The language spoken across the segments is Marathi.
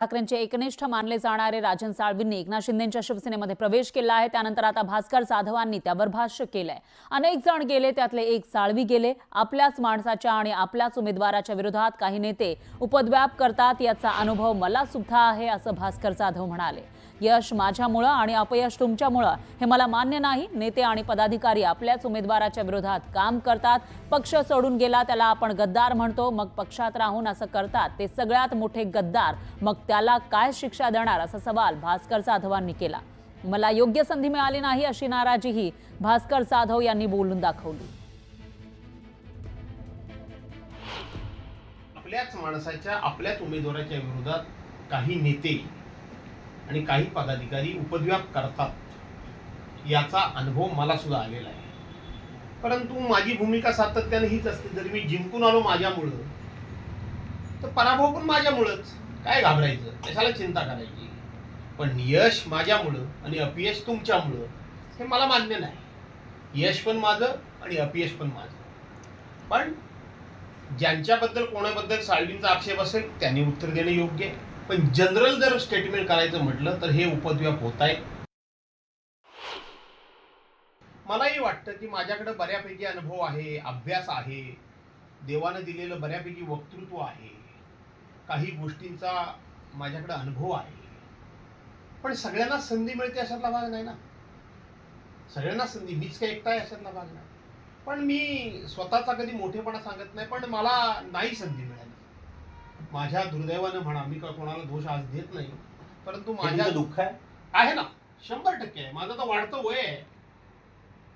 ठाकरेंचे एकनिष्ठ मानले जाणारे राजन साळवींनी एकनाथ शिंदेंच्या शिवसेनेमध्ये प्रवेश केला आहे। त्यानंतर आता भास्कर जाधवांनी त्यावर भाष्य केलंय। अनेक जण गेले, त्यातले एक साळवी गेले। आपल्याच माणसाच्या आणि आपल्याच उमेदवाराच्या विरोधात काही नेते उपद्व्याप करतात, याचा अनुभव मला सुद्धा आहे, असं भास्कर जाधव म्हणाले। यश माझ्यामुळे आणि अपयश तुमच्यामुळे हे मला मान्य नाही। नेते आणि पदाधिकारी आपल्याच उमेदवाराच्या विरोधात काम करतात। पक्ष सोडून गेला त्याला आपण गद्दार म्हणतो, मग पक्षात राहून असं करतात ते सगळ्यात मोठे गद्दार, मग त्याला काय शिक्षा देणार, असा सवाल भास्कर जाधवांनी केला। मला योग्य संधी मिळाली नाही अशी नाराजीही भास्कर जाधव यांनी बोलून दाखवली। आपल्याच माणसाच्या आपल्याच उमेदवाराच्या विरोधात काही नेते आणि काही पदाधिकारी उपद्व्याप करतात, याचा अनुभव मला सुद्धा आलेला आहे। परंतु माझी भूमिका सातत्याने हीच असते, जर मी जिंकून आलो माझ्यामुळे तर पराभव पण माझ्यामुळेच, काय घाबरायचं, कशाला चिंता करायची। पण यश माझ्यामुळे आणि अपयश तुमच्यामुळे हे मला मान्य नाही। यश पण माझं आणि अपयश पण माझं। पण ज्यांच्याबद्दल कोणाबद्दल साळवींचा आक्षेप असेल त्यांनी उत्तर देणे योग्य आहे। पण जनरल जर स्टेटमेंट करायचं म्हटलं तर हे उपद्व्याप होत आहे। मलाही वाटतं की माझ्याकडे बऱ्यापैकी अनुभव आहे, अभ्यास आहे, देवानं दिलेलं बऱ्यापैकी वक्तृत्व आहे, काही गोष्टींचा माझ्याकडे अनुभव आहे। पण सगळ्यांना संधी मिळते अशातला भाग नाही ना। सगळ्यांना संधी, मीच काय एकटा आहे अशातला भाग नाही। पण मी स्वतःचा कधी मोठेपणा सांगत नाही, पण मला नाही संधी मिळाली। माझ्या दुर्दैवानं म्हणा, मी कोणाला दोष आज देत नाही, परंतु माझ्या दुःख आहे ना, 100% आहे। माझं तर वाढतं वय आहे,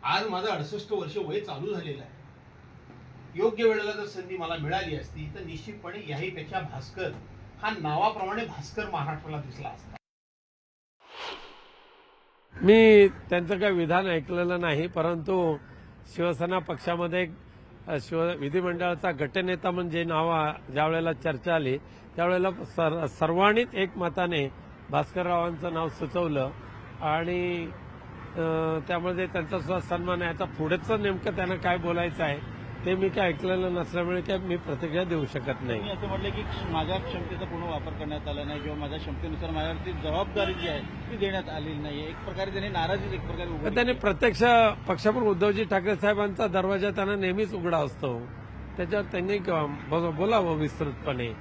आज माझं 68 वर्ष वय चालू झालेलं आहे। योग्य वेळेला जर संधी मला मिळाली असती तर निश्चितपणे याहीपेक्षा भास्कर हा नावाप्रमाणे भास्कर महाराष्ट्राला दिसला असता। मी त्यांचं काही विधान ऐकलेलं नाही, परंतु शिवसेना पक्षामध्ये विधिमंडळाचा गटनेता म्हणजे नाव ज्या वेळेला चर्चा आली त्यावेळेला सर्वांनीच एकमताने भास्कररावांचं नाव सुचवलं आणि त्यामध्ये त्यांचा सुद्धा सन्मान आहे। आता पुढेचं नेमकं त्यांना काय बोलायचं आहे ते मी काय ऐकलेलं नसल्यामुळे काय मी प्रतिक्रिया देऊ शकत नाही। मी असं म्हटलं की माझ्या क्षमतेचा पूर्ण वापर करण्यात आला नाही किंवा माझ्या क्षमतेनुसार माझ्यावरती जबाबदारी जी आहे ती देण्यात आलेली नाही। एक प्रकारे त्यांनी नाराजीच एक प्रकारे त्यांनी प्रत्यक्ष पक्षप्रमुख उद्धवजी ठाकरे साहेबांचा दरवाजा त्यांना नेहमीच उघडा असतो, त्याच्यावर त्यांनी बोलावं विस्तृतपणे।